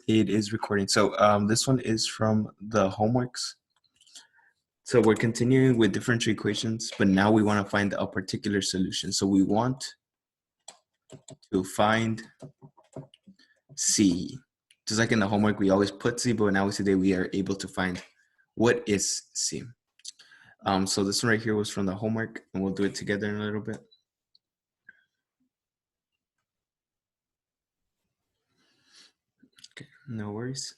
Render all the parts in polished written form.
It is recording. So this one is from the homeworks. So we're continuing with differential equations, but now we want to find a particular solution. So we want to find C. Just like in the homework, we always put C, but now today we are able to find what is C. So this one right here was from the homework, and we'll do it together in a little bit. Okay, no worries.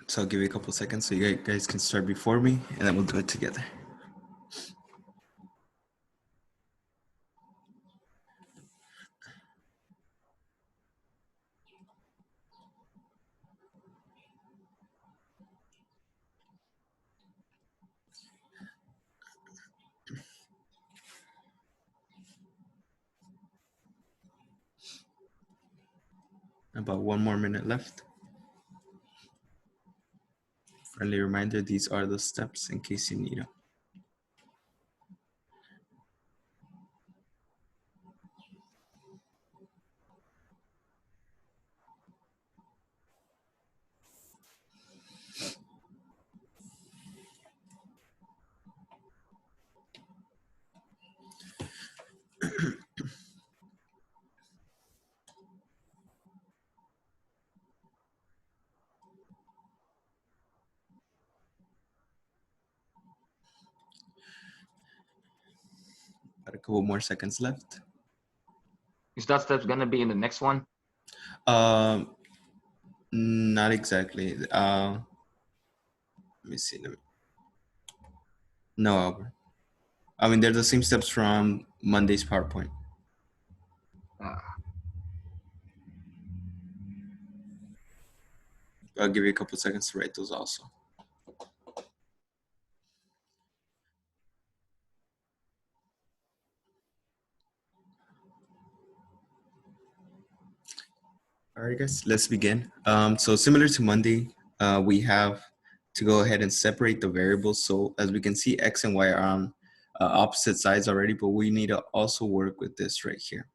So I'll give you a couple seconds so you guys can start before me, and then we'll do it together. About 1 more minute left. Friendly reminder, these are the steps in case you need them. Got a couple more seconds left. Is that step gonna be in the next one? Not exactly. Let me see. No, Albert. I mean, they're the same steps from Monday's PowerPoint. I'll give you a couple seconds to write those also. All right, guys, let's begin. So similar to Monday, we have to go ahead and separate the variables. So as we can see, X and Y are on opposite sides already, but we need to also work with this right here.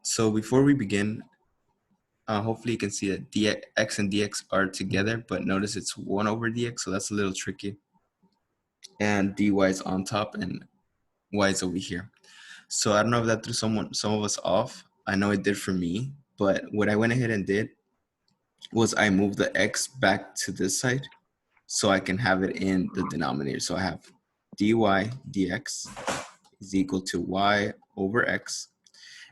So before we begin, hopefully you can see that dx and dx are together, but notice it's 1 over dx, so that's a little tricky. And dy is on top and y is over here. So I don't know if that threw some of us off. I know it did for me, but what I went ahead and did was I moved the x back to this side so I can have it in the denominator. So I have dy dx is equal to y over x.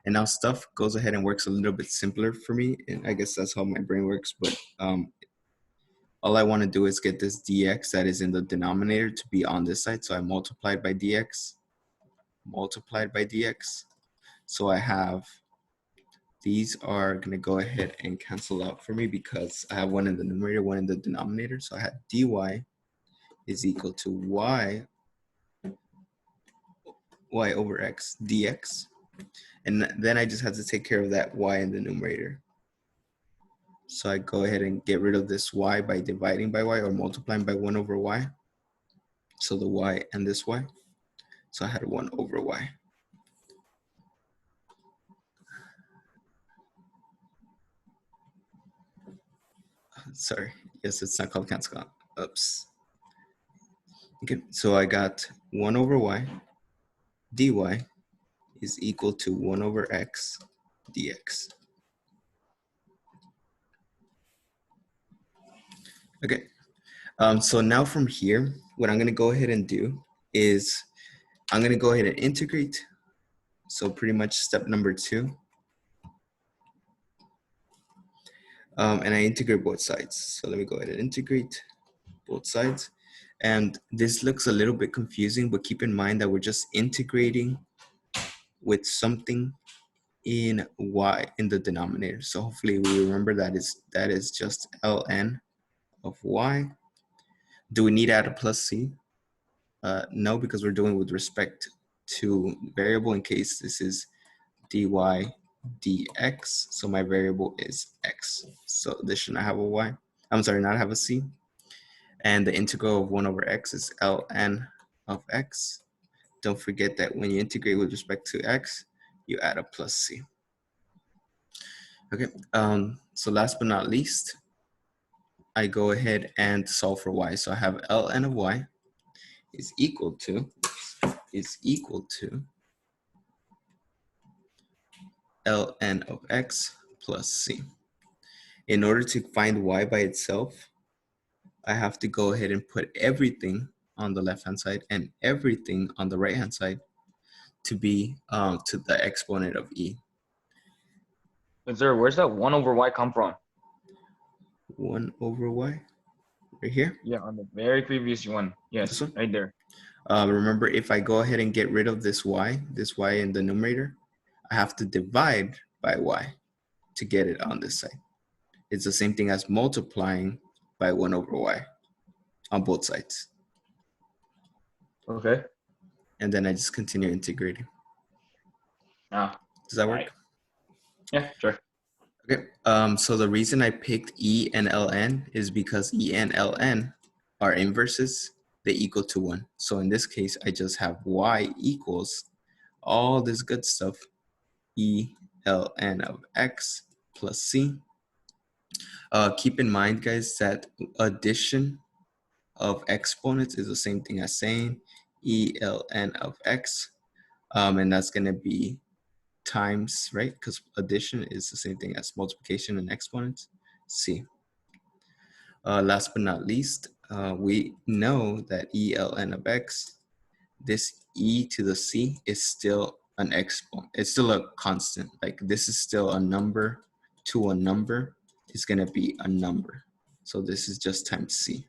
And now stuff goes ahead and works a little bit simpler for me. And I guess that's how my brain works. But all I want to do is get this dx that is in the denominator to be on this side. So I multiplied by dx, multiplied by dx. So I have, these are going to go ahead and cancel out for me because I have one in the numerator, one in the denominator. So I had dy is equal to y over x dx. And then I just had to take care of that y in the numerator. So I go ahead and get rid of this y by dividing by y or multiplying by 1 over y. So the y and this y. So I had 1 over y. Sorry, yes, it's not called cancel out. Oops. Okay, so I got 1 over y dy is equal to 1 over x dx. Okay, so now from here, what I'm going to go ahead and do is I'm going to go ahead and integrate. So pretty much step number 2. And I integrate both sides. So let me go ahead and integrate both sides. And this looks a little bit confusing, but keep in mind that we're just integrating with something in y in the denominator. So hopefully we remember that is just ln of y. Do we need to add a plus c? No, because we're doing with respect to variable in case this is dy dx. So my variable is x. So this should not have a y. I'm sorry, not have a c. And the integral of 1 over x is ln of x. don't forget that when you integrate with respect to x, you add a plus c. Okay, so last but not least, I go ahead and solve for y. So I have ln of y is equal to ln of x plus c. In order to find y by itself, I have to go ahead and put everything on the left-hand side and everything on the right-hand side to be to the exponent of e. Where's that 1 over y come from? 1 over y, right here. Yeah, on the very previous one. Yes, This one. right there. Remember, if I go ahead and get rid of this y in the numerator, I have to divide by y to get it on this side. It's the same thing as multiplying by 1 over y on both sides. Okay. And then I just continue integrating. Does that work? Right. Yeah, sure. Okay, so the reason I picked E and Ln is because E and Ln are inverses. They equal to 1. So in this case, I just have y equals all this good stuff, E Ln of x plus c. Keep in mind, guys, that addition of exponents is the same thing as saying E Ln of x, and that's going to be times, right? Because addition is the same thing as multiplication and exponents. C. Last but not least, we know that E Ln of x, this e to the c is still an exponent. It's still a constant. Like this is still a number to a number. It's going to be a number. So this is just times c.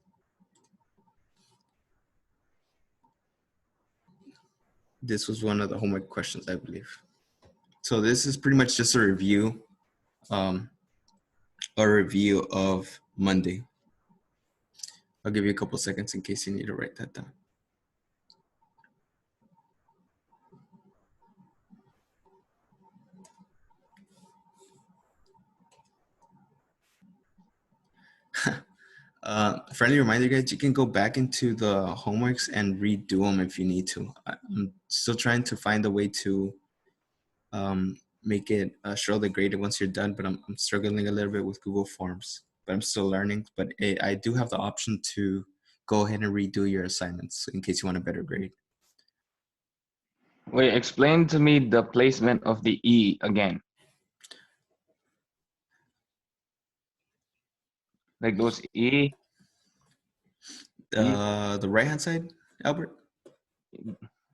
This was one of the homework questions, I believe. So this is pretty much just a review of Monday. I'll give you a couple seconds in case you need to write that down. Friendly reminder, guys, you can go back into the homeworks and redo them if you need to. I'm still trying to find a way to make it show the grade once you're done, but I'm struggling a little bit with Google Forms, but I'm still learning. But I do have the option to go ahead and redo your assignments in case you want a better grade. Wait, explain to me the placement of the E again. Like those E. The right-hand side, Albert?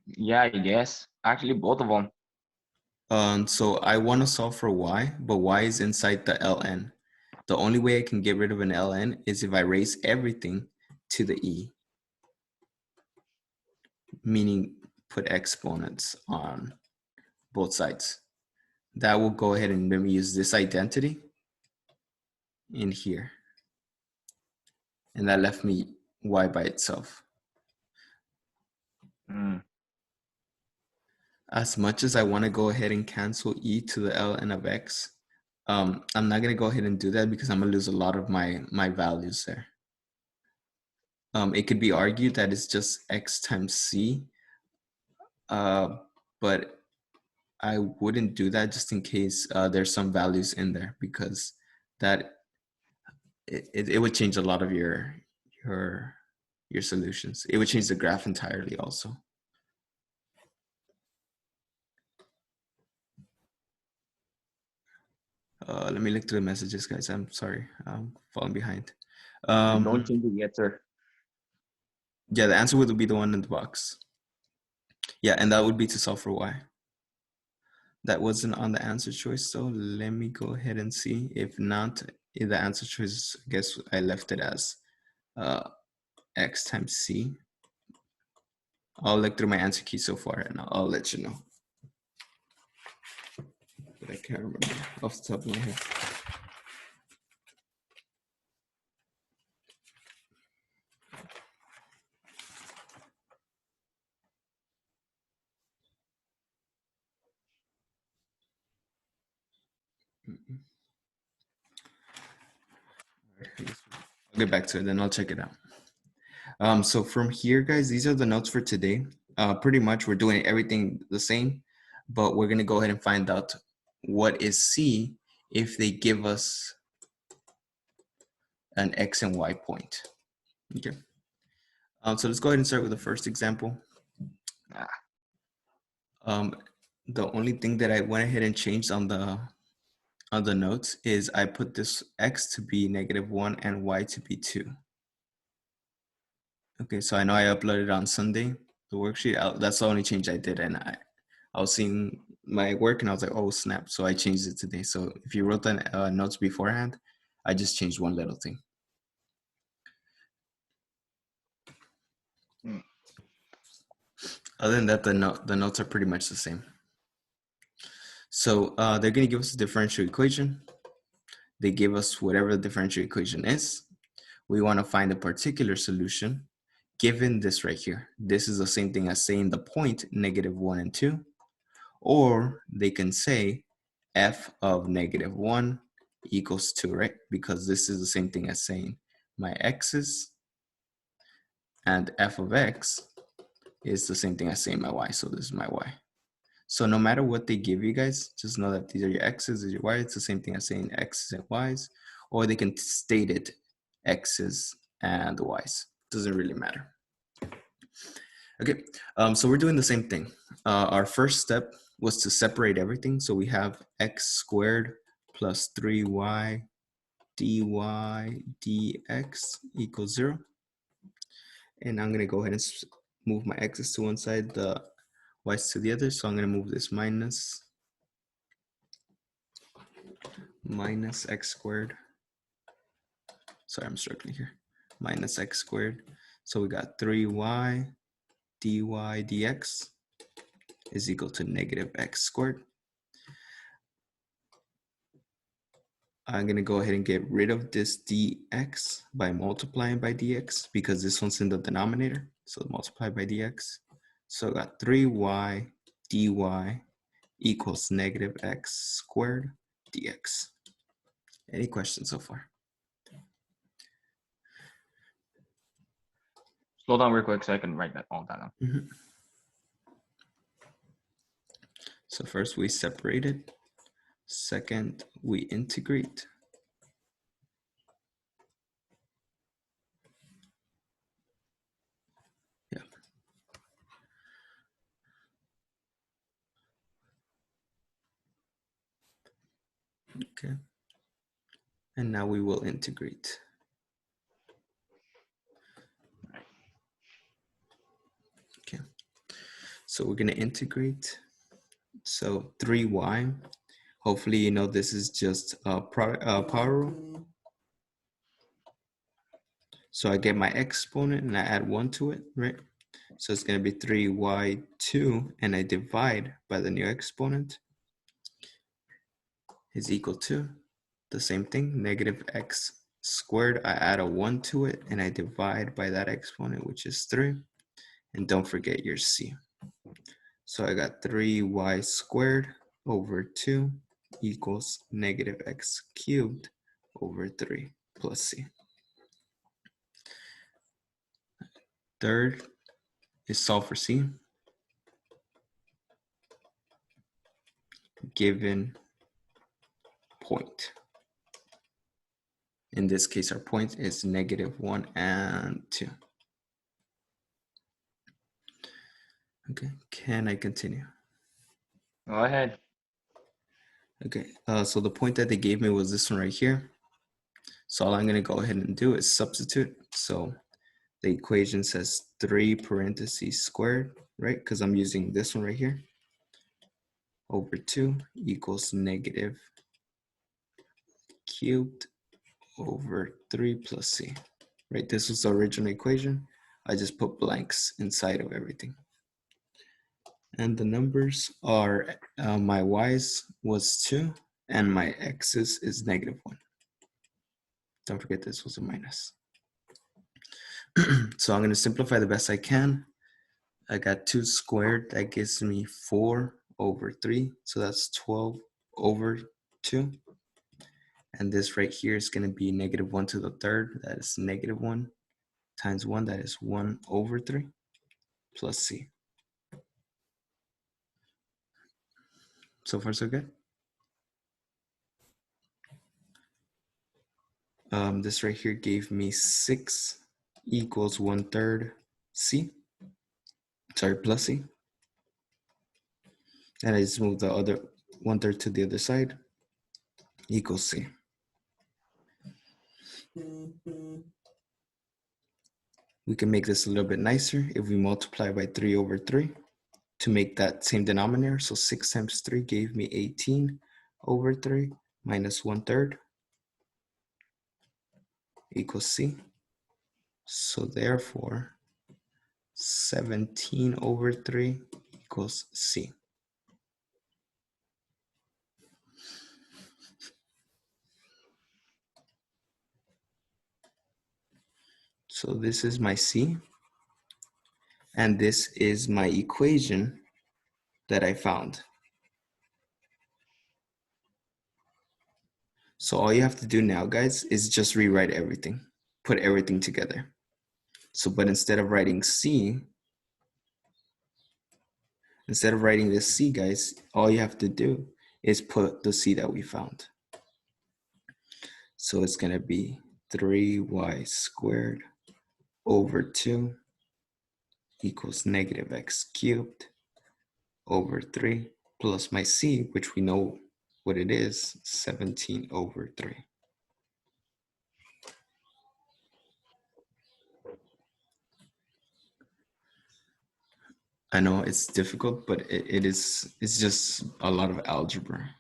Yeah, I guess. Actually, both of them. So I want to solve for y, but y is inside the ln. The only way I can get rid of an ln is if I raise everything to the e, meaning put exponents on both sides. That will go ahead and let me use this identity in here. And that left me y by itself. As much as I want to go ahead and cancel e to the ln of x, I'm not going to go ahead and do that because I'm going to lose a lot of my values there. It could be argued that it's just x times c, but I wouldn't do that just in case there's some values in there, because that it would change a lot of your solutions. It would change the graph entirely also. Let me look through the messages, guys. I'm sorry, I'm falling behind. Don't change the answer. Yeah, the answer would be the one in the box. Yeah, and that would be to solve for y. That wasn't on the answer choice, so let me go ahead and see. If not, in the answer choice, I guess I left it as x times c. I'll look through my answer key so far and I'll let you know. But I can't remember off the top of my head. I'll get back to it, then I'll check it out. So from here, guys, these are the notes for today. pretty much we're doing everything the same, but we're going to go ahead and find out what is C if they give us an X and Y point. Okay. So let's go ahead and start with the first example. The only thing that I went ahead and changed on the notes is I put this X to be -1 and Y to be 2. Okay, so I know I uploaded on Sunday, the worksheet. That's the only change I did, and I was seeing my work and I was like, oh snap, so I changed it today. So if you wrote the notes beforehand, I just changed one little thing. Other than that, the notes are pretty much the same. So they're going to give us a differential equation. They give us whatever the differential equation is. We want to find a particular solution given this right here. This is the same thing as saying the point -1 and 2. Or they can say f of -1 equals 2, right? Because this is the same thing as saying my x's and f of x is the same thing as saying my y. So this is my y. So no matter what they give you guys, just know that these are your x's, these are your y. It's the same thing as saying x's and y's, or they can state it x's and y's. Doesn't really matter. Okay, so we're doing the same thing. Our first step was to separate everything. So we have x squared plus 3y dy dx equals 0. And I'm going to go ahead and move my x's to one side, the y's to the other. So I'm going to move this minus x squared. Sorry, I'm struggling here. Minus x squared. So we got 3y dy dx is equal to -x squared. I'm going to go ahead and get rid of this dx by multiplying by dx because this one's in the denominator. So multiply by dx. So I got 3y dy equals -x squared dx. Any questions so far? Slow down real quick so I can write that all down. Mm-hmm. So first we separate it. Second, we integrate. Yeah. Okay. And now we will integrate. Okay. So we're going to integrate. So 3y. Hopefully, you know this is just a power rule. So I get my exponent and I add 1 to it, right? So it's going to be 3y2 and I divide by the new exponent is equal to the same thing, -x squared. I add a 1 to it and I divide by that exponent, which is 3. And don't forget your c. So I got 3y squared over 2 equals -x cubed over 3 plus c. Third is solve for c. Given point. In this case, our point is -1 and 2. Okay, can I continue? Go ahead. Okay, so the point that they gave me was this one right here. So all I'm going to go ahead and do is substitute. So the equation says 3 parentheses squared, right? Because I'm using this one right here. Over 2 equals -x cubed over 3 plus c, right? This was the original equation. I just put blanks inside of everything. And the numbers are, my y's was 2 and my x's is -1. Don't forget this was a minus. So I'm going to simplify the best I can. I got 2 squared. That gives me 4 over 3. So that's 12 over 2. And this right here is going to be -1 to the third. That is -1 times 1. That is 1 over 3 plus c. So far, so good. This right here gave me 6 equals 1/3 C. Sorry, plus C. And I just move the other 1/3 to the other side, equals C. We can make this a little bit nicer if we multiply by 3/3 to make that same denominator. So 6 times 3 gave me 18/3 minus 1/3 equals C. So therefore, 17/3 equals C. So this is my C, and this is my equation that I found. So all you have to do now, guys, is just rewrite everything, put everything together. So, but instead of writing C, instead of writing this C, guys, all you have to do is put the C that we found. So it's gonna be 3y squared over 2 equals negative x cubed over 3 plus my C, which we know what it is, 17/3. I know it's difficult, but it's just a lot of algebra.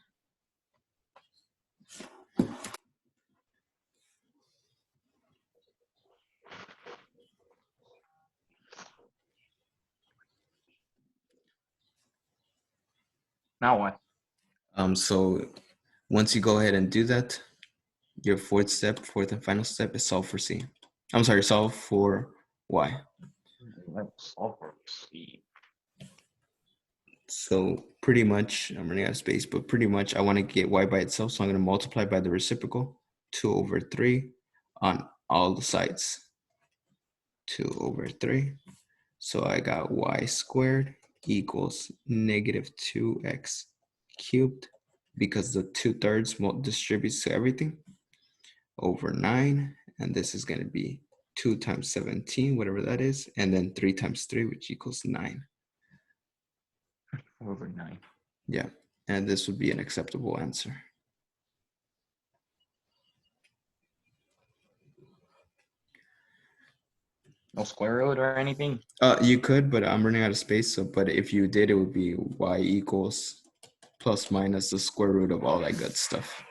Now what? So once you go ahead and do that, your fourth and final step is solve for C. I'm sorry, solve for Y. Let's solve for C. So pretty much, I'm running out of space, but pretty much I want to get Y by itself. So I'm going to multiply by the reciprocal, 2/3 on all the sides, 2/3. So I got Y squared equals negative 2x cubed, because the 2/3 distributes to everything, over 9. And this is going to be 2 times 17, whatever that is, and then 3 times 3, which equals 9. Over 9. Yeah, and this would be an acceptable answer. No square root or anything? You could, but I'm running out of space. So, but if you did, it would be y equals plus minus the square root of all that good stuff.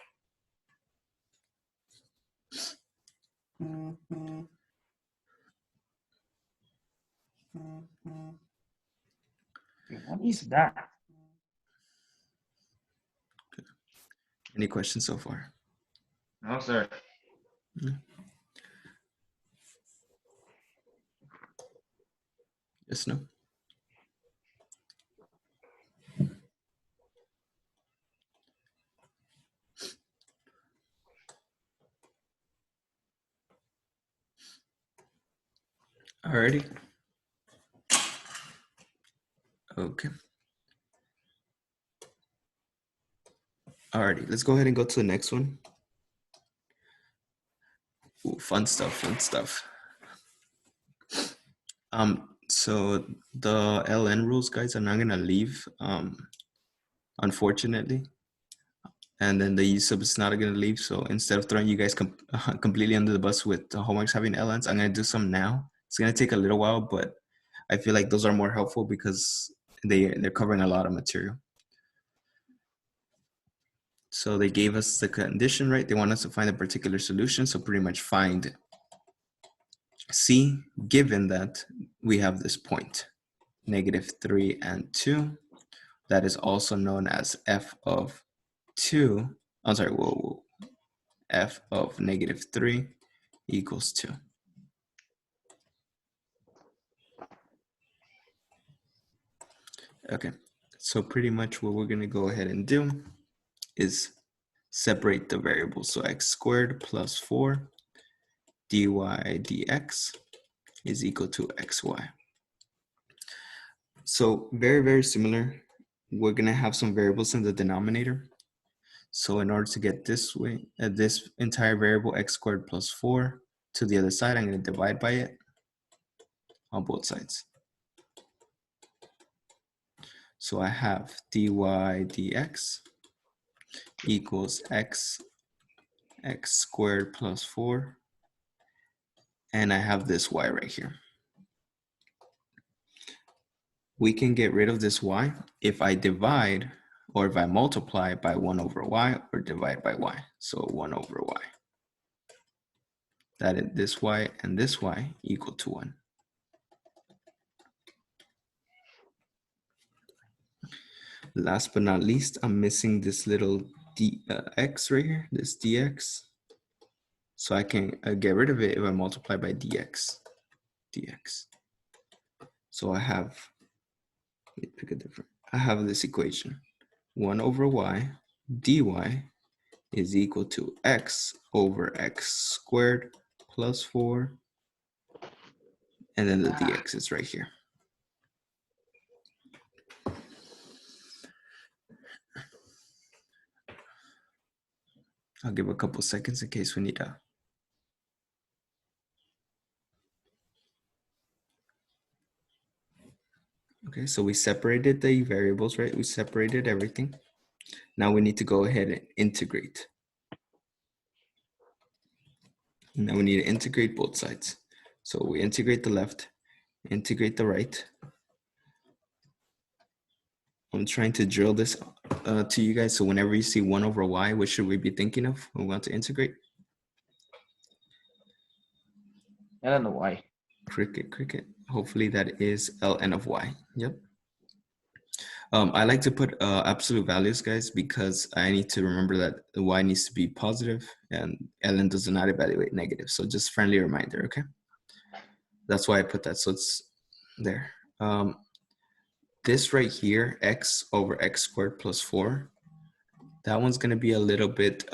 What is that? Any questions so far? No, sir. Yes, no? Alrighty. Okay. Alrighty, let's go ahead and go to the next one. Ooh, fun stuff, fun stuff. So the LN rules, guys, I'm not gonna leave, unfortunately. And then the U sub is not gonna leave. So instead of throwing you guys completely under the bus with the homeworks having LNs, I'm gonna do some now. It's gonna take a little while, but I feel like those are more helpful because they're covering a lot of material. So they gave us the condition, right? They want us to find a particular solution. So pretty much find C, given that we have this point, -3 and 2. That is also known as f of 2. I'm sorry, f of -3 equals 2. Okay, so pretty much what we're gonna go ahead and do is separate the variables. So x squared plus 4 dy dx is equal to xy. So very, very similar. we're gonna have some variables in the denominator. So in order to get this way, this entire variable x squared plus 4 to the other side, I'm gonna divide by it on both sides. So I have dy dx equals x squared plus 4, and I have this y right here. We can get rid of this y if I divide or if I multiply by 1 over y or divide by y. So 1 over y. That is this y and this y equal to 1. Last but not least, I'm missing this little x right here, this dx. So I can get rid of it if I multiply by dx. So I have, let me pick a different, I have this equation. 1 over y dy is equal to x over x squared plus 4. And then the dx is right here. I'll give a couple seconds in case we need to. Okay, so we separated the variables, right? We separated everything. Now we need to go ahead and integrate. Now we need to integrate both sides. So we integrate the left, integrate the right. I'm trying to drill this to you guys. So whenever you see 1 over y, what should we be thinking of when we want to integrate? I don't know why. Cricket. Hopefully that is ln of y. Yep. I like to put absolute values, guys, because I need to remember that the y needs to be positive and ln does not evaluate negative. So just friendly reminder, okay? That's why I put that. So it's there. This right here, x over x squared plus 4, that one's going to be a little bit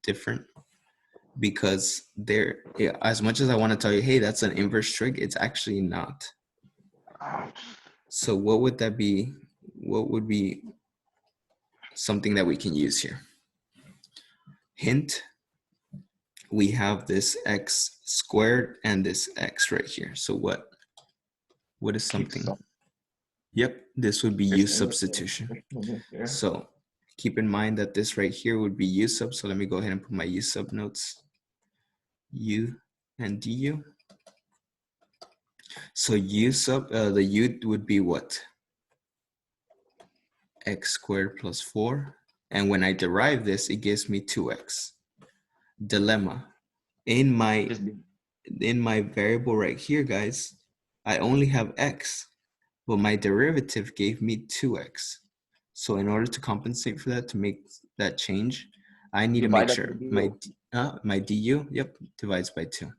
different because there, yeah, as much as I want to tell you, hey, that's an inverse trig, it's actually not. So what would that be? What would be something that we can use here? Hint, we have this x squared and this x right here. So what is something? Yep, this would be u substitution. So keep in mind that this right here would be u sub. So let me go ahead and put my u sub notes. U and du. So u sub, the u would be what? X squared plus 4. And when I derive this, it gives me 2x. Dilemma. In my variable right here, guys, I only have x, but my derivative gave me 2x. So in order to compensate for that, to make that change, I need to make sure my du, yep, divides by 2.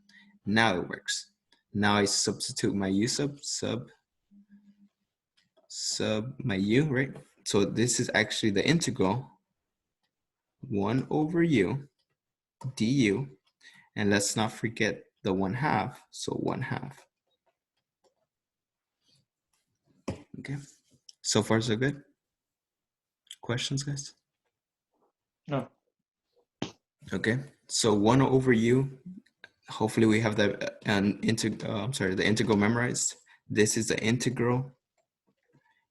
Now it works. Now I substitute my u sub my u, right? So this is actually the integral 1 over u du, and let's not forget the 1/2, so 1/2. Okay, so far so good. Questions, guys? No. Okay, so 1 over u, hopefully we have that the integral memorized. This is the integral.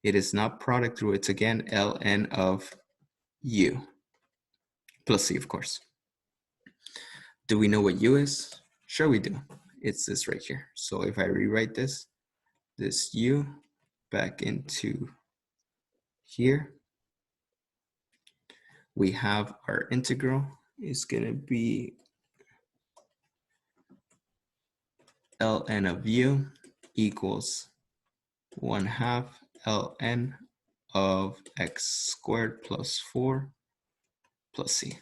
It is not product rule, it's again ln of u plus c, of course. Do we know what u is? Sure we do. It's this right here. So if I rewrite this u back into here, we have our integral is gonna be ln of u equals 1/2 ln of x squared plus 4 plus c.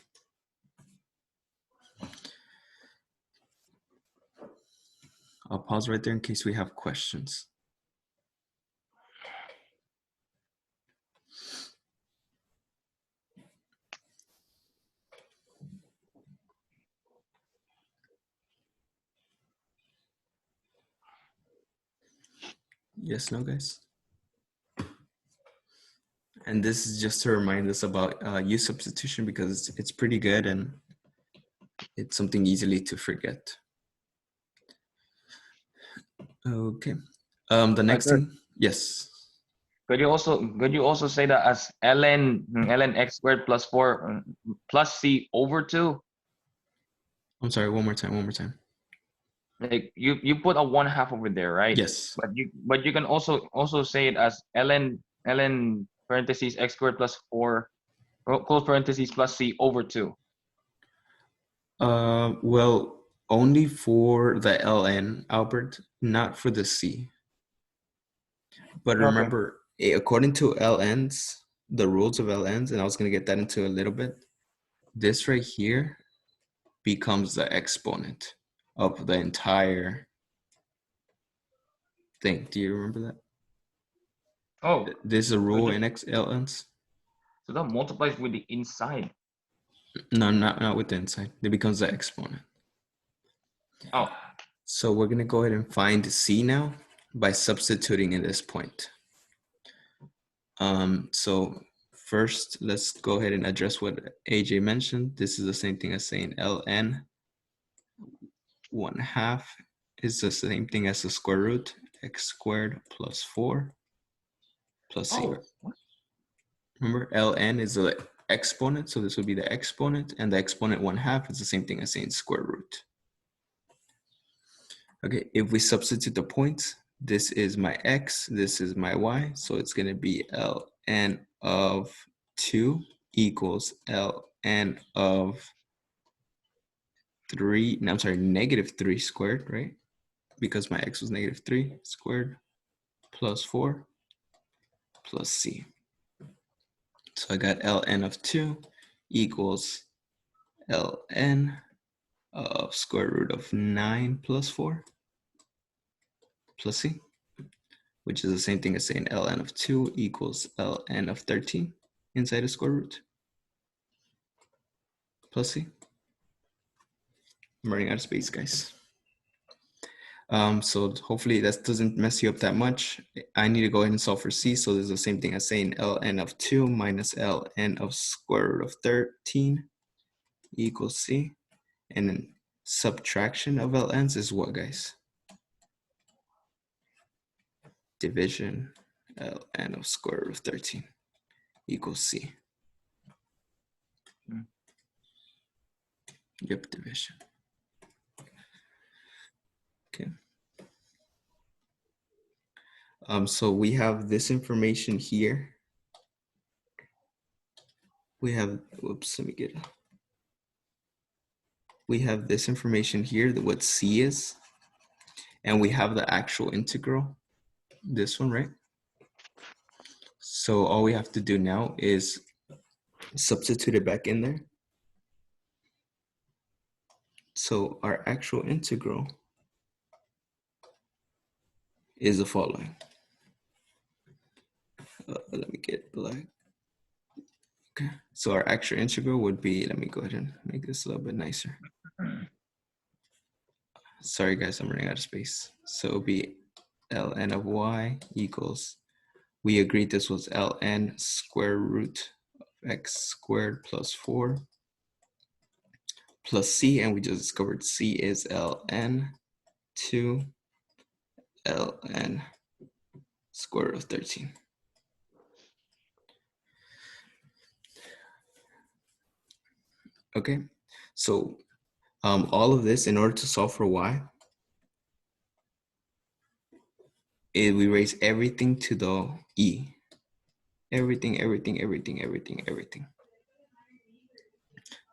I'll pause right there in case we have questions. Yes, no, guys? And this is just to remind us about use substitution because it's pretty good and it's something easily to forget. Okay. The next thing, yes. Could you also say that as ln x squared plus 4 plus c over 2? I'm sorry, one more time. Like you put a 1/2 over there, right? Yes. But you can also say it as ln parentheses x squared plus 4 close parentheses plus c over 2. Well, only for the ln, Albert, not for the c. But Okay. remember, according to LNs, the rules of LNs, and I was going to get that into a little bit, this right here becomes the exponent of the entire thing. Do you remember that? Oh, There's a so rule in LNs. so that multiplies with the inside. No, not with the inside. It becomes the exponent. Oh. So we're going to go ahead and find C now by substituting in this point. So first, let's go ahead and address what AJ mentioned. This is the same thing as saying ln 1/2 is the same thing as the square root x squared plus 4 plus c. Oh. Remember, ln is the exponent, so this would be the exponent, and the exponent 1/2 is the same thing as saying square root. Okay, if we substitute the points, this is my x, this is my y, so it's going to be ln of 2 equals ln of 3, no, I'm sorry, negative 3 squared, right? Because my x was negative 3 squared plus 4 plus c. So I got ln of 2 equals ln of square root of 9 plus 4 plus c, which is the same thing as saying ln of 2 equals ln of 13 inside the square root plus c. I'm running out of space, guys. So hopefully that doesn't mess you up that much. I need to go ahead and solve for c, so this is the same thing as saying ln of 2 minus ln of square root of 13 equals c. And then subtraction of ln's is what, guys? Division ln of square root of 13 equals c. Yep, division. Okay. So we have this information here. We have, whoops, let me get it. We have this information here, what c is, and we have the actual integral, this one, right? So all we have to do now is substitute it back in there. So our actual integral is the following. Let me get black. Okay, so our actual integral would be, let me go ahead and make this a little bit nicer. Sorry guys, I'm running out of space. So it'll be ln of y equals, we agreed this was ln square root of x squared plus 4 plus c, and we just discovered c is ln 2 ln square root of 13. Okay, so all of this, in order to solve for y, we raise everything to the e. Everything.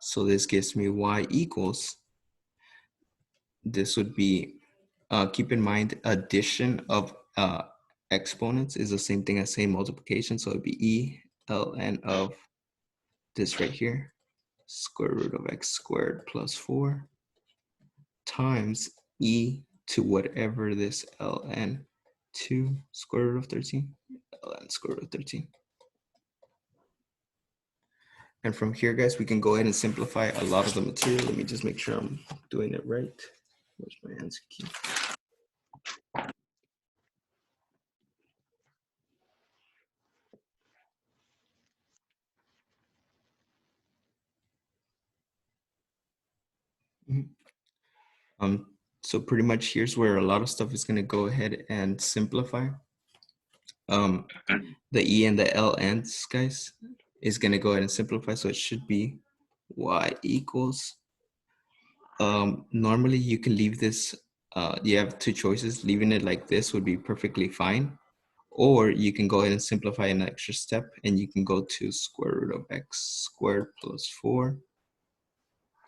So this gives me y equals, this would be, keep in mind, addition of exponents is the same thing as saying multiplication. So it'd be e ln of this right here, square root of x squared plus 4 times e to whatever this ln 2 square root of 13, ln square root of 13. And from here, guys, we can go ahead and simplify a lot of the material. Let me just make sure I'm doing it right. Where's my answer key? So pretty much here's where a lot of stuff is gonna go ahead and simplify. The E and the L ends, guys, is gonna go ahead and simplify. So it should be y equals. Normally you can leave this, you have two choices. Leaving it like this would be perfectly fine. Or you can go ahead and simplify an extra step and you can go to square root of x squared plus 4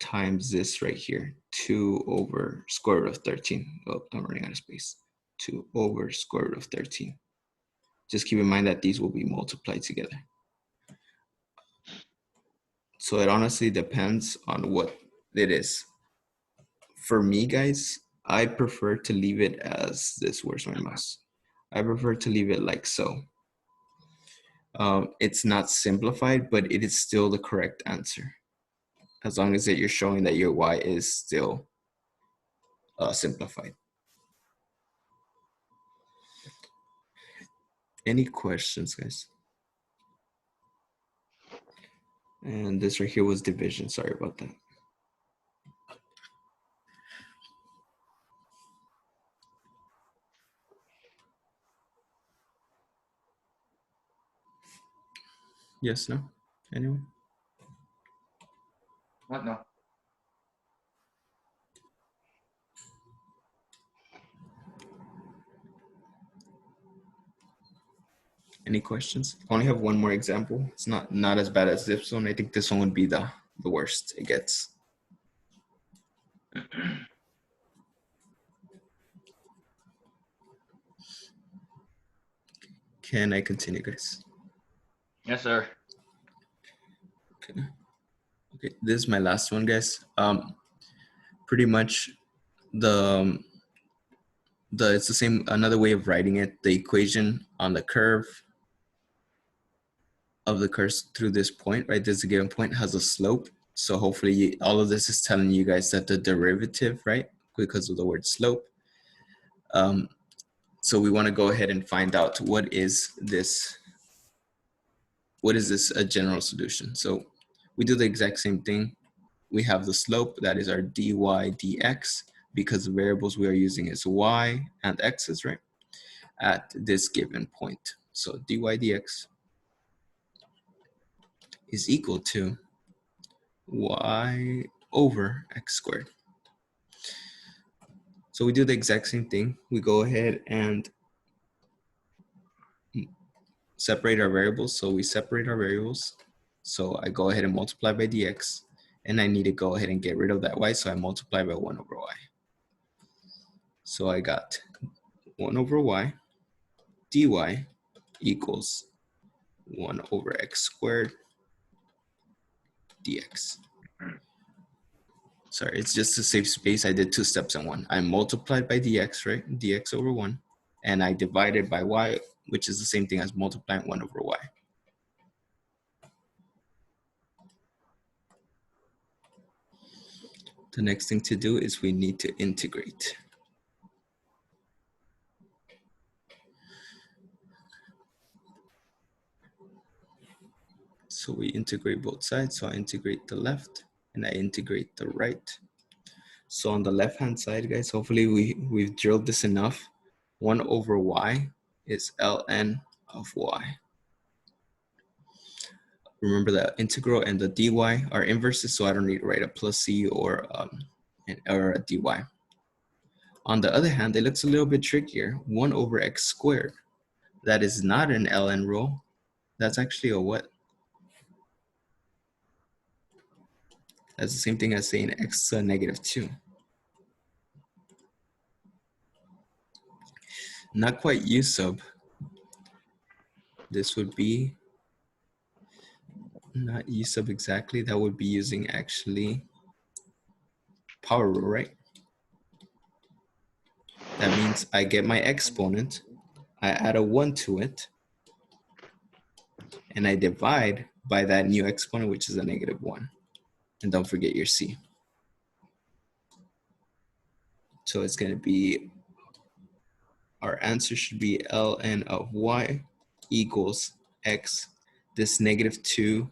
times this right here, 2 over square root of 13. Oh, I'm running out of space. 2 over square root of 13. Just keep in mind that these will be multiplied together. So it honestly depends on what it is. For me, guys, I prefer to leave it as this. Where's my mouse? I prefer to leave it like so. It's not simplified, but it is still the correct answer. As long as that you're showing that your y is still simplified. Any questions, guys? And this right here was division. Sorry about that. Yes, no? Anyone? What no? Any questions? I only have one more example. It's not as bad as this one. I think this one would be the worst it gets. Can I continue, guys? Yes, sir. Okay. Okay, this is my last one, guys. Pretty much it's the same, another way of writing it. The equation on the curve of the curve through this point, right? This given point has a slope. So hopefully all of this is telling you guys that the derivative, right? Because of the word slope. So we want to go ahead and find out what is this a general solution. So we do the exact same thing. We have the slope, that is our dy dx, because the variables we are using is y and x's, right? At this given point. So dy dx is equal to y over x squared. So we do the exact same thing. We go ahead and separate our variables. So we separate our variables. So I go ahead and multiply by dx, and I need to go ahead and get rid of that y, so I multiply by 1 over y. So I got 1 over y dy equals 1 over x squared dx. Sorry, it's just to save space. I did 2 steps in one. I multiplied by dx, right? Dx over 1. And I divided by y, which is the same thing as multiplying 1 over y. The next thing to do is we need to integrate. So we integrate both sides. So I integrate the left and I integrate the right. So on the left-hand side, guys, hopefully we've drilled this enough. 1 over y is ln of y. Remember that integral and the dy are inverses, so I don't need to write a plus c or a dy. On the other hand, it looks a little bit trickier. 1 over x squared. That is not an ln rule. That's actually a what? That's the same thing as saying x to the negative 2. Not quite u sub. This would be not u sub exactly. That would be using actually power rule, right? That means I get my exponent, I add a 1 to it, and I divide by that new exponent, which is a negative 1. And don't forget your c. So it's going to be, our answer should be ln of y equals x, this negative 2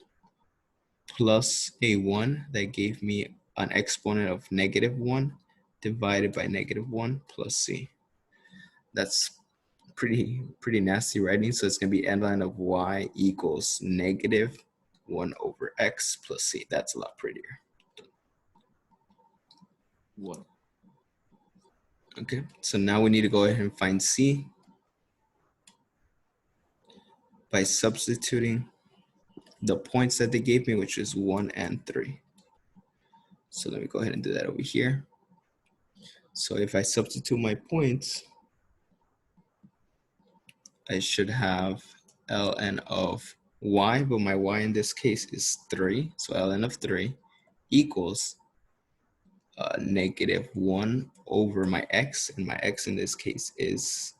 plus a 1 that gave me an exponent of -1 divided by -1 plus c. That's pretty nasty writing. So it's going to be ln of y equals -1 over x plus c. That's a lot prettier. What? Okay, so now we need to go ahead and find c by substituting the points that they gave me, which is 1 and 3. So let me go ahead and do that over here. So if I substitute my points, I should have ln of y, but my y in this case is 3. So ln of 3 equals -1 over my x, and my x in this case is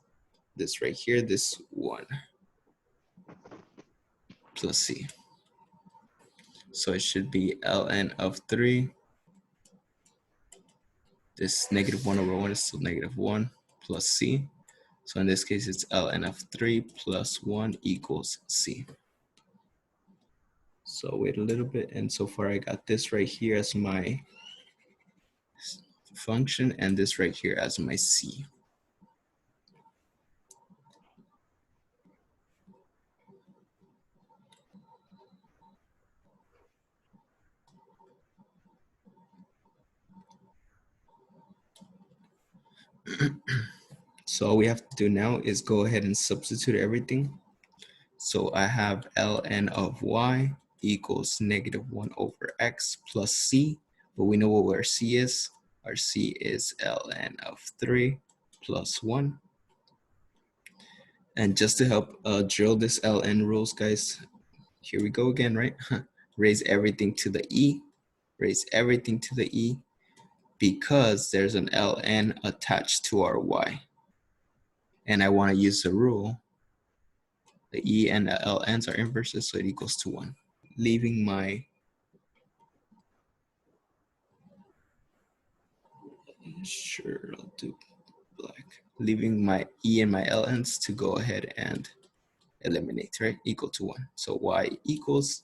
this right here, this 1 plus c. So it should be ln of 3. This -1 over 1 is still -1 plus c. So in this case, it's ln of 3 plus 1 equals c. So wait a little bit, and so far I got this right here as my function and this right here as my c. So all we have to do now is go ahead and substitute everything. So I have ln of y equals -1 over x plus c, but we know what our c is. Our c is ln of 3 plus 1. And just to help drill this ln rules, guys, here we go again, right? Raise everything to the e, raise everything to the e, because there's an ln attached to our y. And I want to use the rule, the e and the ln's are inverses, so it equals to 1. Leaving my, sure, I'll do black. Leaving my e and my ln's to go ahead and eliminate, right? Equal to 1. So y equals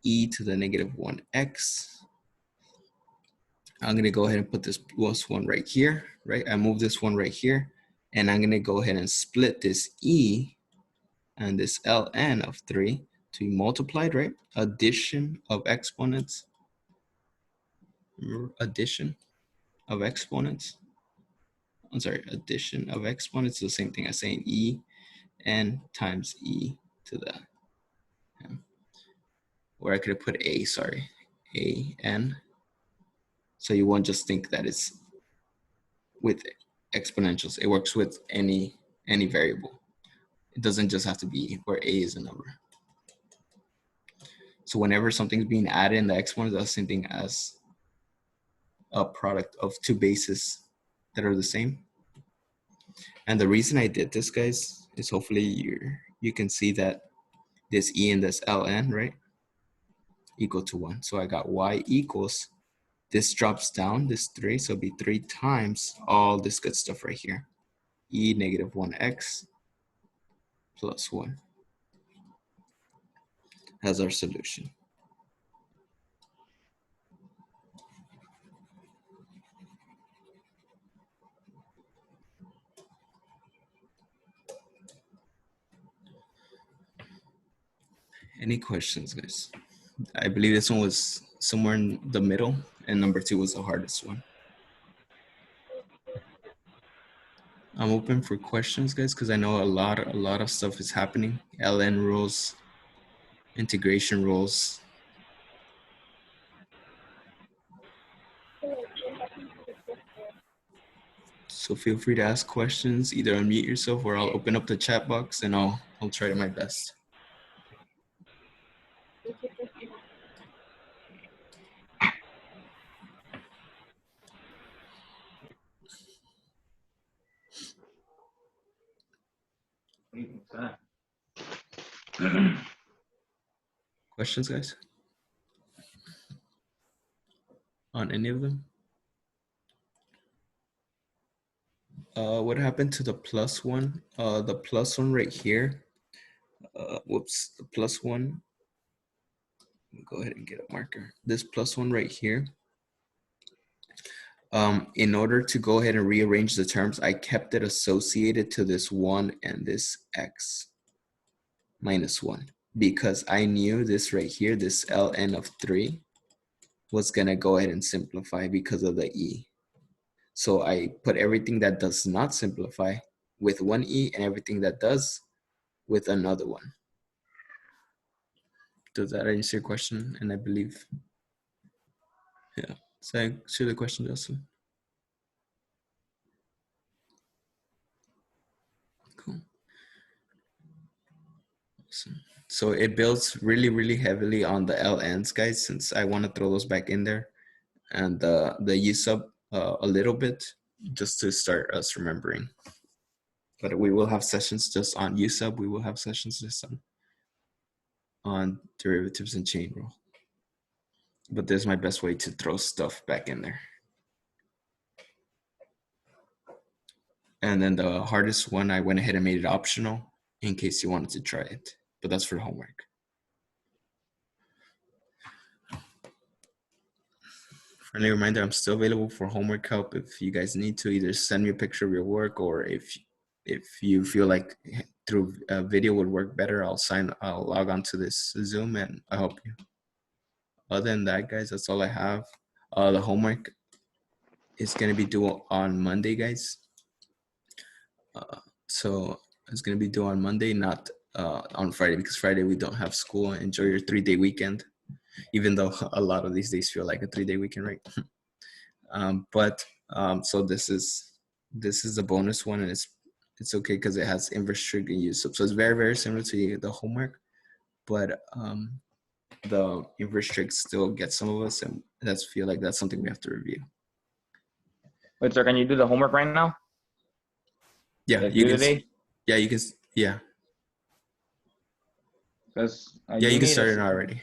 e to the -1x. I'm going to go ahead and put this plus 1 right here, right? I move this 1 right here, and I'm going to go ahead and split this e and this ln of 3 to be multiplied, right? Addition of exponents. Remember, addition of exponents. I'm sorry, addition of exponents is the same thing as saying e n times e to the m. Or I could have put a, sorry, a n. So you won't just think that it's with exponentials. It works with any variable. It doesn't just have to be where a is a number. So whenever something's being added in the exponent, that's the same thing as a product of two bases that are the same. And the reason I did this, guys, is hopefully you can see that this e and this ln, right, equal to 1. So I got y equals, this drops down, this 3, so it'll be 3 times all this good stuff right here. E -1x plus 1 as our solution. Any questions, guys? I believe this one was somewhere in the middle, and number 2 was the hardest one. I'm open for questions, guys, because I know a lot of stuff is happening. LN rules, integration rules. So feel free to ask questions. Either unmute yourself, or I'll open up the chat box and I'll try my best. Questions, guys? On any of them? What happened to the plus one? The plus one right here. Whoops, the plus one. Let me go ahead and get a marker. This plus one right here In order to go ahead and rearrange the terms, I kept it associated to this 1 and this x minus 1 because I knew this right here, this ln of 3, was going to go ahead and simplify because of the e. So I put everything that does not simplify with one e and everything that does with another one. Does that answer your question? And I believe, yeah. So I answer the question, Justin. Cool. Awesome. So it builds really, really heavily on the LNs, guys, since I want to throw those back in there, and the U sub a little bit, just to start us remembering. But we will have sessions just on U sub. We will have sessions just on derivatives and chain rule. But this is my best way to throw stuff back in there. And then the hardest one, I went ahead and made it optional in case you wanted to try it. But that's for homework. Friendly reminder, I'm still available for homework help if you guys need to. Either send me a picture of your work, or if you feel like through a video would work better, I'll log on to this Zoom and I'll help you. Other than that, guys, that's all I have. The homework is going to be due on Monday, guys. So it's going to be due on Monday, not on Friday, because Friday we don't have school. Enjoy your 3-day weekend, even though a lot of these days feel like a 3-day weekend, right? So this is a bonus one, and it's okay because it has inverse trig and use. So it's very, very similar to the homework, but the inverse trig still gets some of us, and that's feel like that's something we have to review. Wait, sir, can you do the homework right now? Yeah, Like you can. today? Yeah, you can. Yeah. Because Yeah, you can start it already.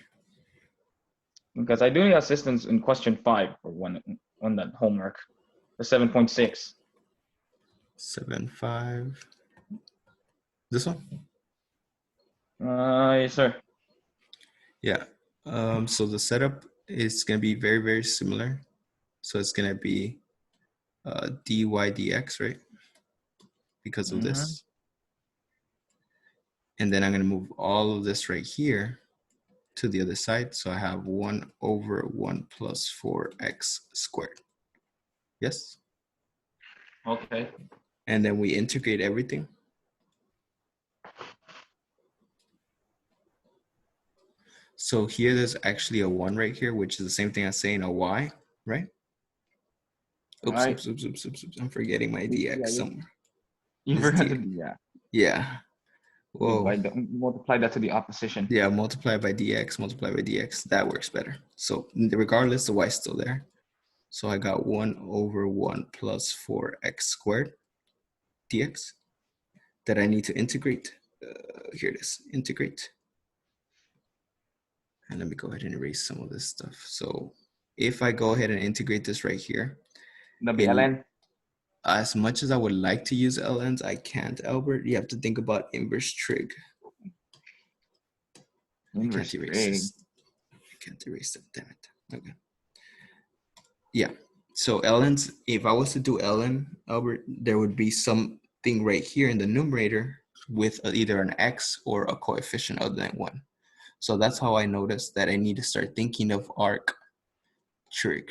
Because I do need assistance in question 5 for one on that homework, the 7.6. 7.5. This one? Yes, sir. Yeah. So the setup is going to be very, very similar. So it's going to be dy dx, right? Because of this. And then I'm going to move all of this right here to the other side. So I have 1 over 1 plus 4x squared. Yes? Okay. And then we integrate everything. So here there's actually a 1 right here, which is the same thing as saying a y, right? Oops, Right. oops. I'm forgetting my dx somewhere. You This forgot to dx. yeah. Yeah. Whoa. Multiply that to the opposition. Yeah, multiply by dx. That works better. So regardless, the y is still there. So I got 1 over 1 plus 4x squared dx that I need to integrate. Here it is, integrate. And let me go ahead and erase some of this stuff. So if I go ahead and integrate this right here, That'll be ln. As much as I would like to use ln's, I can't, Albert. You have to think about inverse trig. Inverse trig. I can't erase that, damn it. Okay. Yeah. So ln's, if I was to do ln, Albert, there would be something right here in the numerator with either an x or a coefficient other than 1. So that's how I noticed that I need to start thinking of arc trig.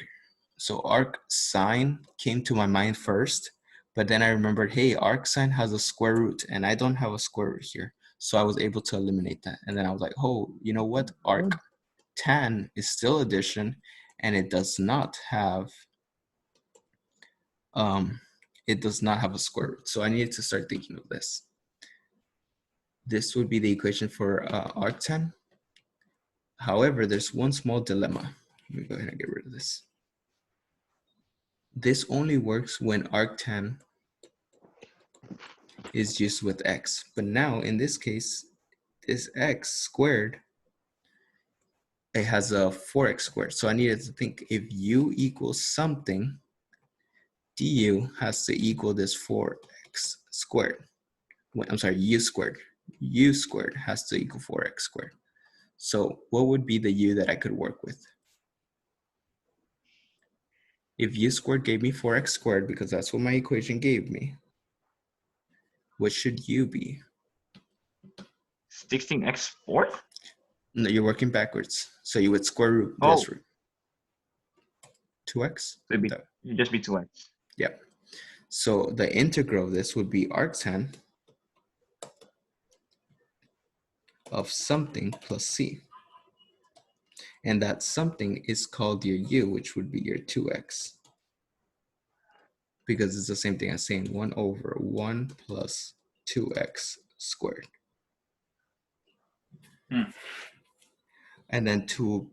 So arc sine came to my mind first, but then I remembered, hey, arc sine has a square root and I don't have a square root here. So I was able to eliminate that. And then I was like, oh, you know what? Arc tan is still addition and it does not have a square root. So I needed to start thinking of this. This would be the equation for arctan. However, there's one small dilemma. Let me go ahead and get rid of this. This only works when arctan is used with x. But now in this case, this x squared, it has a 4x squared. So I needed to think if u equals something, du has to equal this 4x squared. I'm sorry, u squared. U squared has to equal 4x squared. So what would be the u that I could work with? If u squared gave me 4x squared, because that's what my equation gave me, what should u be? 16x fourth? No, you're working backwards. So you would square root Oh, this root. 2x? it'd just be 2x. Yeah. So the integral of this would be arctan of something plus c. And that something is called your u, which would be your 2x. Because it's the same thing as saying 1 over 1 plus 2x squared. And then to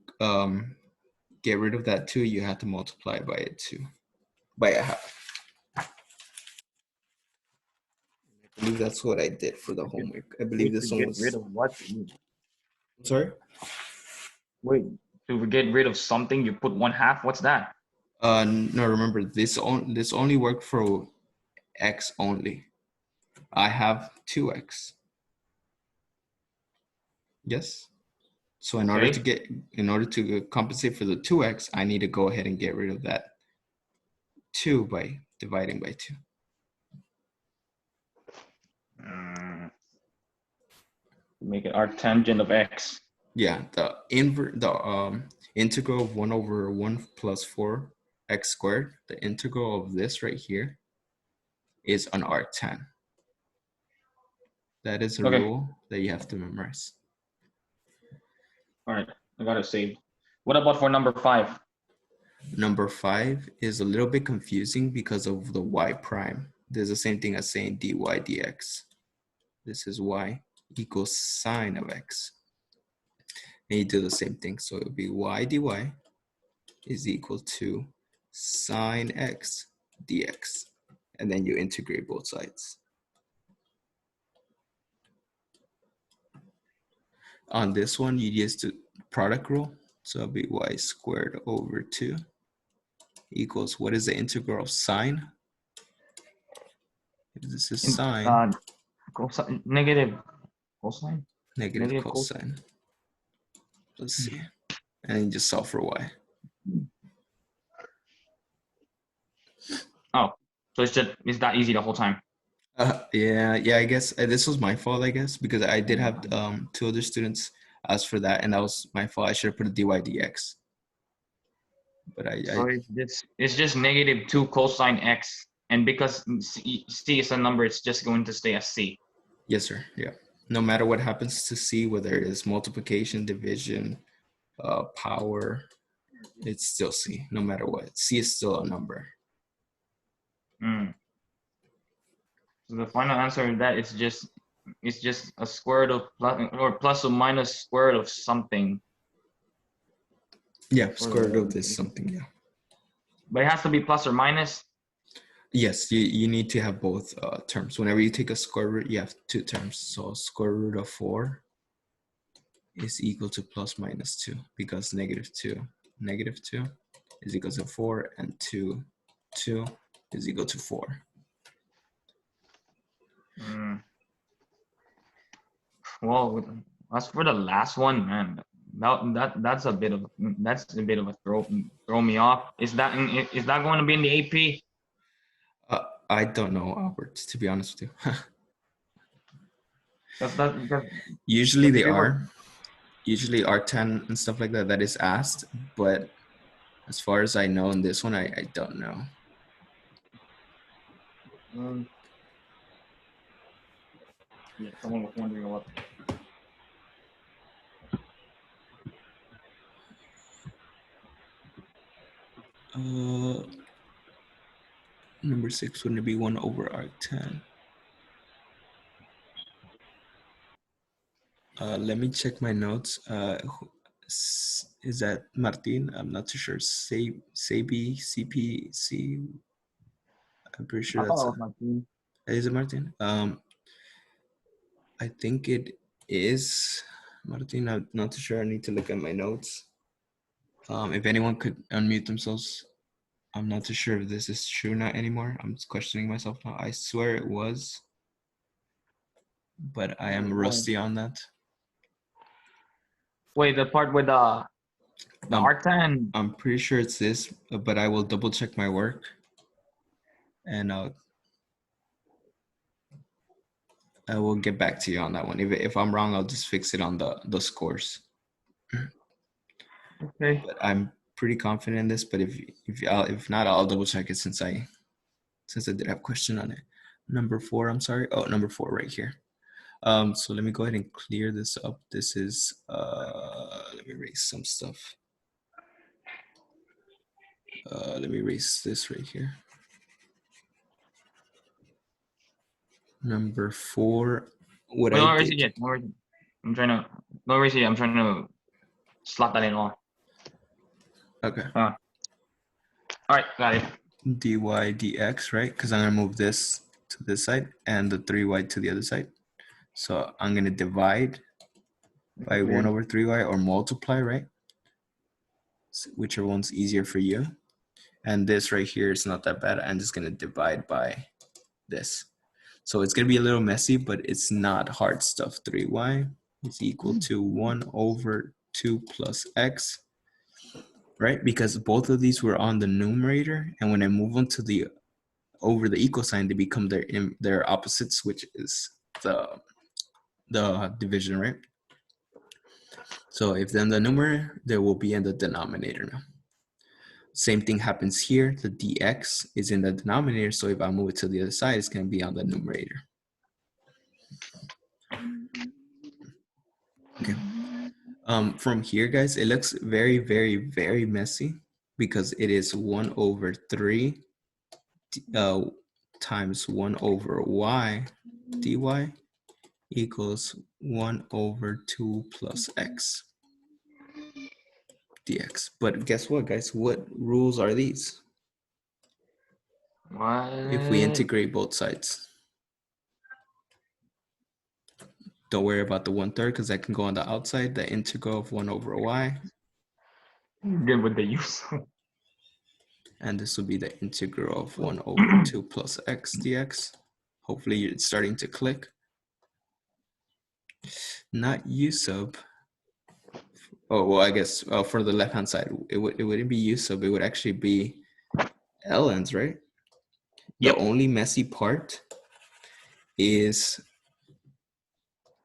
get rid of that 2, you have to multiply by it 2, by a half. I believe that's what I did for the homework. I believe Wait, to this one get was... rid of what? Sorry? Wait, to get rid of something, you put 1/2? What's that? No, remember, this only worked for x only. I have 2x. Yes? So in order to compensate for the 2x, I need to go ahead and get rid of that 2 by dividing by 2. Make it arctangent of x. Yeah, the integral of 1 over 1 plus 4x squared, the integral of this right here is an arctan. That is a rule that you have to memorize. All right, I got it saved. What about for number 5? Number 5 is a little bit confusing because of the y prime. There's the same thing as saying dy dx. This is y equals sine of x. And you do the same thing. So it would be y dy is equal to sine x dx. And then you integrate both sides. On this one, you use the product rule. So it'll be y squared over 2 equals, what is the integral of sine? If this is sine, Negative cosine? negative cosine. Let's see. And then you just solve for y. Oh, so it's that easy the whole time. Yeah, I guess this was my fault, I guess, because I did have 2 other students ask for that, and that was my fault. I should have put a dy dx. But So it's just negative 2 cosine x, and because c is a number, it's just going to stay as c. Yes, sir. Yeah. No matter what happens to c, whether it is multiplication, division, power, it's still c. No matter what, c is still a number. So the final answer of that is just a square root of plus or minus square root of something. Yeah, square root of this something. Yeah. But it has to be plus or minus. Yes, you need to have both terms. Whenever you take a square root, you have 2 terms. So square root of 4 is equal to plus minus 2, because negative 2 is equal to 4, and 2 is equal to 4. Well, as for the last one, man, that's a bit of a throw me off. Is that going to be in the AP? I don't know, Albert, to be honest with you. Usually they are. Usually arctan and stuff like that is asked, but as far as I know in this one, I don't know. Yeah, someone was wondering about. Number 6 wouldn't it be 1 over arctan? Let me check my notes. Is that Martin? I'm not too sure. Sabi, CP, C. I'm pretty sure that's Martin. Is it Martin? I think it is Martin. I'm not too sure. I need to look at my notes. If anyone could unmute themselves. I'm not too sure if this is true not anymore. I'm just questioning myself now. I swear it was, but I am rusty on that. Wait, the part with The arctan. I'm pretty sure it's this, but I will double check my work, and I will get back to you on that one. If I'm wrong, I'll just fix it on the scores. Okay. But I'm pretty confident in this. But if not, I'll double check it since I did have a question on it. Number 4, I'm sorry. Oh, number 4 right here. So let me go ahead and clear this up. This is let me erase some stuff. Let me erase this right here. Number 4. What I erase it did. yet. I'm trying to. No erase it yet. I'm trying to slot that in all. Okay. All right, got it. dy dx, right? Because I'm gonna move this to this side and the 3y to the other side. So I'm gonna divide by 1 over 3y or multiply, right? So whichever one's easier for you. And this right here is not that bad. I'm just gonna divide by this. So it's gonna be a little messy, but it's not hard stuff. 3y is equal to 1 over 2 plus x, right? Because both of these were on the numerator, and when I move them to the over the equal sign, they become their opposites, which is the division, right? So if then the numerator, there will be in the denominator now. Same thing happens here. The dx is in the denominator, so if I move it to the other side, it's going to be on the numerator. Okay. From here, guys, it looks very, very, very messy because it is 1 over 3 times 1 over y dy equals 1 over 2 plus x dx. But guess what, guys? What rules are these? What? If we integrate both sides. Don't worry about the 1/3 because that can go on the outside. The integral of 1 over y. Good with the use. And this will be the integral of 1 over 2 plus x dx. Hopefully it's starting to click. Not u sub. Oh, well, I guess for the left-hand side, it wouldn't be u sub. It would actually be ln's, right? Yep. The only messy part is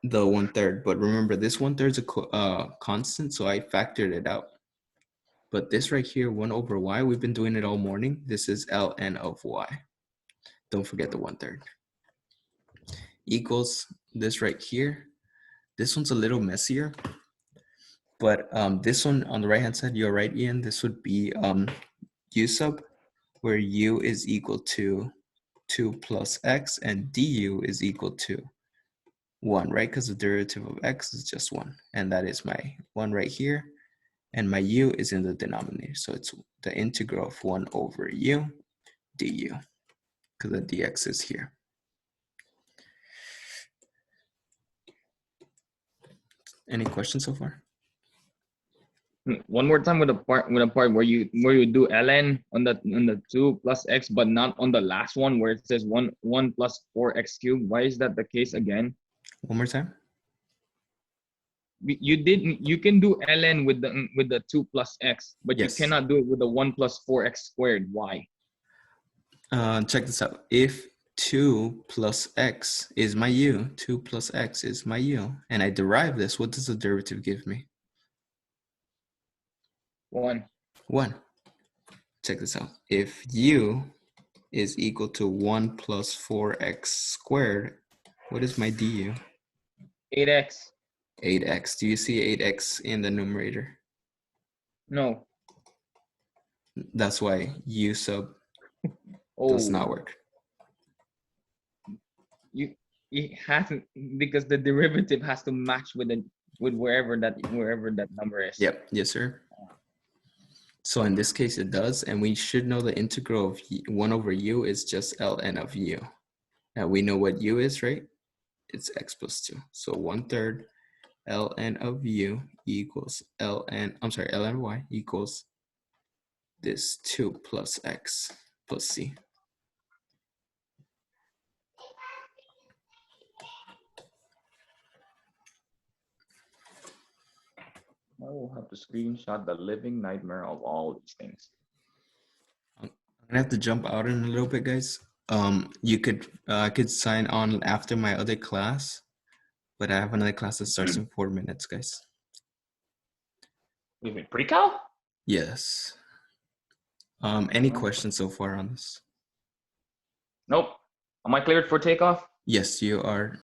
the 1/3. But remember, this 1/3 is a constant, so I factored it out. But this right here, 1 over y, we've been doing it all morning. This is ln of y. Don't forget the 1/3. Equals this right here. This one's a little messier. But this one on the right-hand side, you're right, Ian. This would be u sub, where u is equal to 2 plus x, and du is equal to 1, right? Because the derivative of x is just 1. And that is my 1 right here. And my u is in the denominator. So it's the integral of 1 over u du, because the dx is here. Any questions so far? One more time with the part where you do ln on the 2 plus x, but not on the last one where it says 1 plus 4x cubed. Why is that the case again? One more time. You can do ln with the 2 plus x, but Yes. you cannot do it with the 1 plus 4x squared. Why? Check this out. If 2 plus x is my u, 2 plus x is my u, and I derive this, what does the derivative give me? 1. 1. Check this out. If u is equal to 1 plus 4x squared, what is my du? 8x. 8x. Do you see 8x in the numerator? No. That's why u sub does not work. It hasn't, because the derivative has to match with wherever that number is. Yep. Yes, sir. So in this case, it does, and we should know the integral of 1 over u is just ln of u. Now we know what u is, right? It's x plus 2. So 1/3 ln of u equals ln of y equals this 2 plus x plus c. I will have to screenshot the living nightmare of all these things. I'm gonna have to jump out in a little bit, guys. You could I could sign on after my other class, but I have another class that starts in 4 minutes, guys. Excuse me, pre-cal? Yes. Any questions so far on this? Nope. Am I cleared for takeoff? Yes, you are.